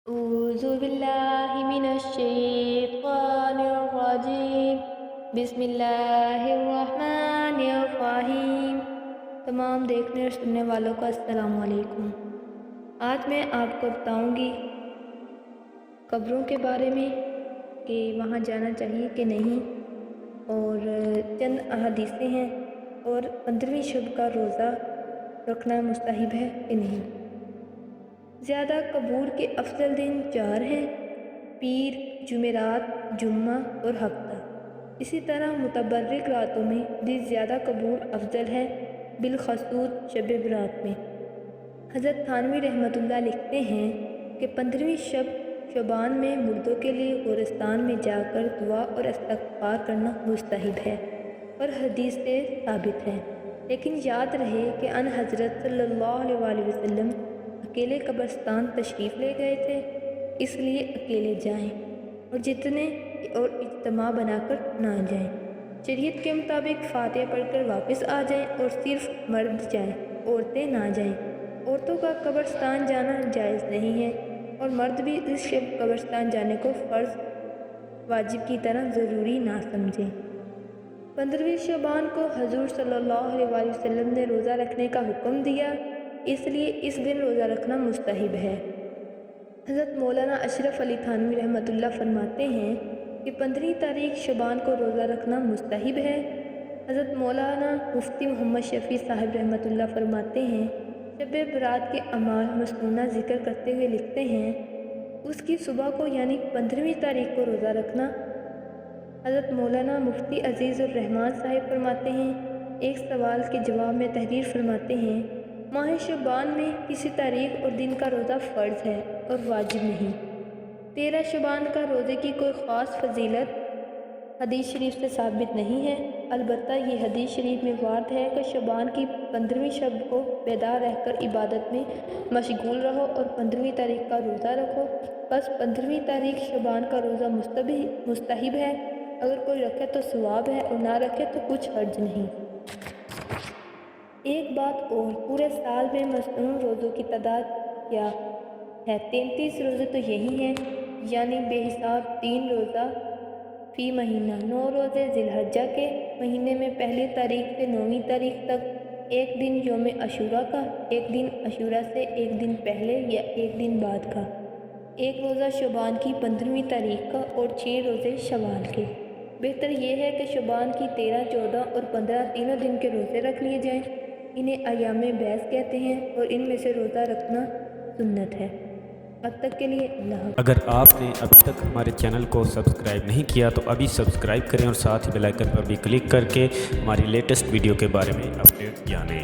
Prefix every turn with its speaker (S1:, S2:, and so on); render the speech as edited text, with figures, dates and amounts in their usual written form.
S1: أعوذ بالله من الشيطان الرجيم بسم اللہ الرحمن الرحیم۔ تمام دیکھنے اور سننے والوں کو السلام علیکم۔ آج میں آپ کو بتاؤں گی قبروں کے بارے میں کہ وہاں جانا چاہیے کہ نہیں، اور چند احادیثیں ہیں، اور 15ویں شب کا روزہ رکھنا مستحب ہے کہ نہیں۔ زیادہ قبور کے افضل دن 4 ہیں: پیر، جمعرات، جمعہ اور ہفتہ۔ اسی طرح متبرک راتوں میں بھی زیادہ قبور افضل ہے، بالخصوص شب برات میں۔ حضرت تھانوی رحمۃ اللہ لکھتے ہیں کہ 15ویں شب شعبان میں مردوں کے لیے قبرستان میں جا کر دعا اور استغفار کرنا مستحب ہے اور حدیث سے ثابت ہے، لیکن یاد رہے کہ ان حضرت صلی اللہ علیہ وسلم اکیلے قبرستان تشریف لے گئے تھے، اس لیے اکیلے جائیں اور جتنے اور اجتماع بنا کر نہ جائیں۔ شریعت کے مطابق فاتحہ پڑھ کر واپس آ جائیں اور صرف مرد جائیں، عورتیں نہ جائیں۔ عورتوں کا قبرستان جانا جائز نہیں ہے، اور مرد بھی اس شب قبرستان جانے کو فرض واجب کی طرح ضروری نہ سمجھیں۔ 15ویں شعبان کو حضور صلی اللہ علیہ وسلم نے روزہ رکھنے کا حکم دیا، اس لیے اس دن روزہ رکھنا مستحب ہے۔ حضرت مولانا اشرف علی تھانوی رحمۃ اللہ فرماتے ہیں کہ 15ویں تاریخ شعبان کو روزہ رکھنا مستحب ہے۔ حضرت مولانا مفتی محمد شفیع صاحب رحمۃ اللہ فرماتے ہیں، شب برات کے اعمال مسنونہ ذکر کرتے ہوئے لکھتے ہیں، اس کی صبح کو یعنی 15ویں تاریخ کو روزہ رکھنا۔ حضرت مولانا مفتی عزیز الرحمان صاحب فرماتے ہیں، ایک سوال کے جواب میں تحریر فرماتے ہیں، ماہ شعبان میں کسی تاریخ اور دن کا روزہ فرض ہے اور واجب نہیں۔ 13 شعبان کا روزے کی کوئی خاص فضیلت حدیث شریف سے ثابت نہیں ہے، البتہ یہ حدیث شریف میں وارد ہے کہ شعبان کی 15ویں شب کو بیدار رہ کر عبادت میں مشغول رہو اور 15ویں تاریخ کا روزہ رکھو۔ بس 15ویں تاریخ شعبان کا روزہ مستحب ہے، اگر کوئی رکھے تو ثواب ہے اور نہ رکھے تو کچھ حرج نہیں۔ ایک بات اور، پورے سال میں مسنون روزوں کی تعداد کیا ہے؟ 33 روزے تو یہی ہیں، یعنی بے حساب 3 روزہ فی مہینہ۔ 9 روزے ذی الحجہ کے مہینے میں پہلی تاریخ سے 9ویں تاریخ تک، ایک دن یوم عاشوراء کا، ایک دن عاشوراء سے ایک دن پہلے یا ایک دن بعد کا، ایک روزہ شعبان کی 15ویں تاریخ کا اور 6 روزے شوال کے۔ بہتر یہ ہے کہ شعبان کی 13، 14 اور 15 تینوں دن کے روزے رکھ لیے جائیں، انہیں ایام بیض کہتے ہیں اور ان میں سے روزہ رکھنا سنت ہے۔ اب تک کے لیے اللہ حافظ۔
S2: اگر آپ نے اب تک ہمارے چینل کو سبسکرائب نہیں کیا تو ابھی سبسکرائب کریں اور ساتھ ہی بیل آئکن پر بھی کلک کر کے ہماری لیٹسٹ ویڈیو کے بارے میں اپڈیٹ جانیں۔